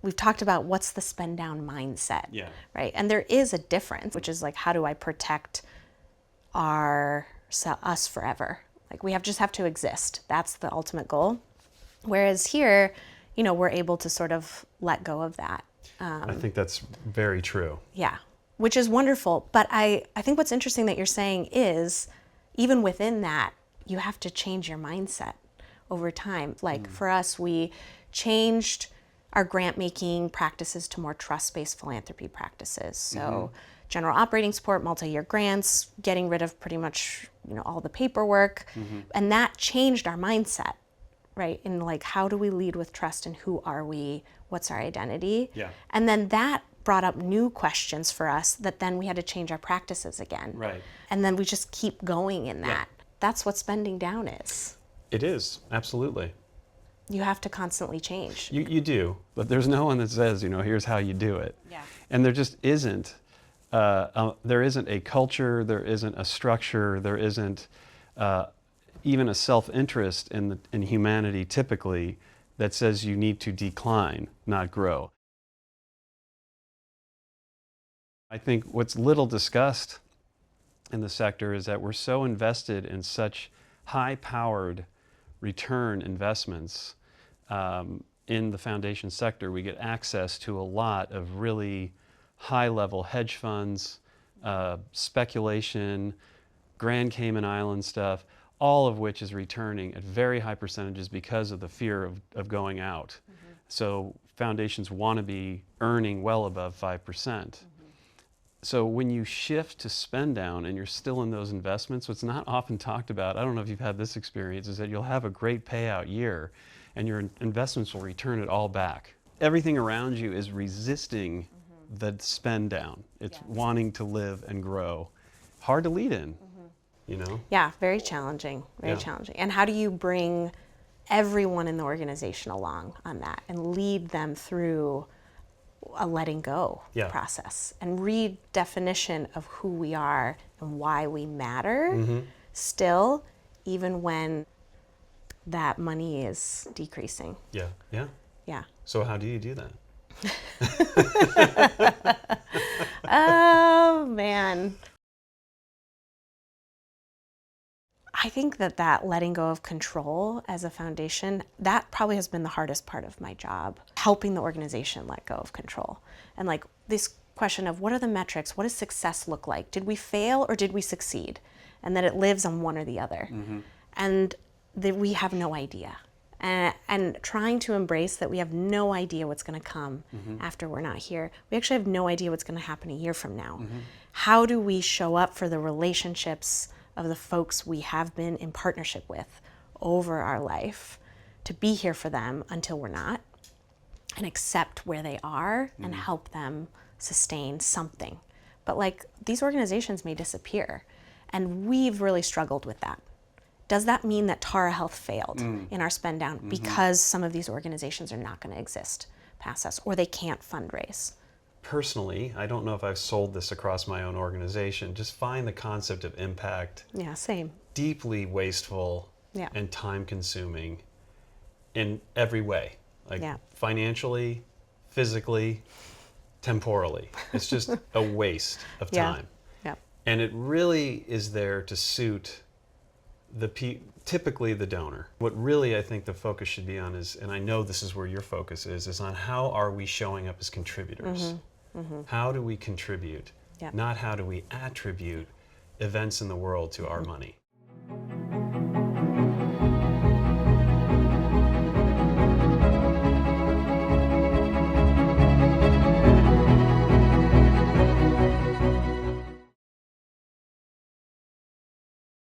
we've talked about what's the spend down mindset, Yeah. right? And there is a difference, which is like, how do I protect us forever? Like just have to exist. That's the ultimate goal. Whereas here, we're able to sort of let go of that. I think that's very true. Yeah, which is wonderful. But I think what's interesting that you're saying is, even within that, you have to change your mindset over time. Like for us, we changed our grant making practices to more trust-based philanthropy practices. So general operating support, multi-year grants, getting rid of pretty much all the paperwork. And that changed our mindset, right? In like, how do we lead with trust, and who are we? What's our identity? Yeah. And then that brought up new questions for us that then we had to change our practices again. Right. And then we just keep going in that. Yeah. That's what spending down is. It is, absolutely. You have to constantly change. You do, but there's no one that says, here's how you do it. Yeah. And there just isn't. There isn't a culture, there isn't a structure, there isn't even a self-interest in humanity typically that says you need to decline, not grow. I think what's little discussed in the sector is that we're so invested in such high-powered return investments in the foundation sector. We get access to a lot of really high-level hedge funds, speculation, Grand Cayman Island stuff, all of which is returning at very high percentages because of the fear of going out. So foundations want to be earning well above 5%. So when you shift to spend down and you're still in those investments, what's not often talked about, I don't know if you've had this experience, is that you'll have a great payout year and your investments will return it all back. Everything around you is resisting the spend down. It's wanting to live and grow. Hard to lead in, Yeah, very challenging, very challenging. And how do you bring everyone in the organization along on that and lead them through a letting go process and redefinition of who we are and why we matter still, even when that money is decreasing. Yeah, yeah. Yeah. So how do you do that? Oh, man. I think that letting go of control as a foundation, that probably has been the hardest part of my job, helping the organization let go of control. And like this question of, what are the metrics? What does success look like? Did we fail or did we succeed? And that it lives on one or the other. And that we have no idea. And trying to embrace that we have no idea what's going to come after we're not here. We actually have no idea what's going to happen a year from now. How do we show up for the relationships of the folks we have been in partnership with over our life, to be here for them until we're not, and accept where they are and help them sustain something. But like, these organizations may disappear, and we've really struggled with that. Does that mean that Tara Health failed in our spend down because some of these organizations are not going to exist past us, or they can't fundraise? Personally, I don't know if I've sold this across my own organization. Just find the concept of impact. Yeah, same. Deeply wasteful and time consuming in every way. Like financially, physically, temporally. It's just a waste of time. Yeah. And it really is there to suit typically the donor. What really I think the focus should be on is, and I know this is where your focus is on how are we showing up as contributors? How do we contribute? Not how do we attribute events in the world to our money?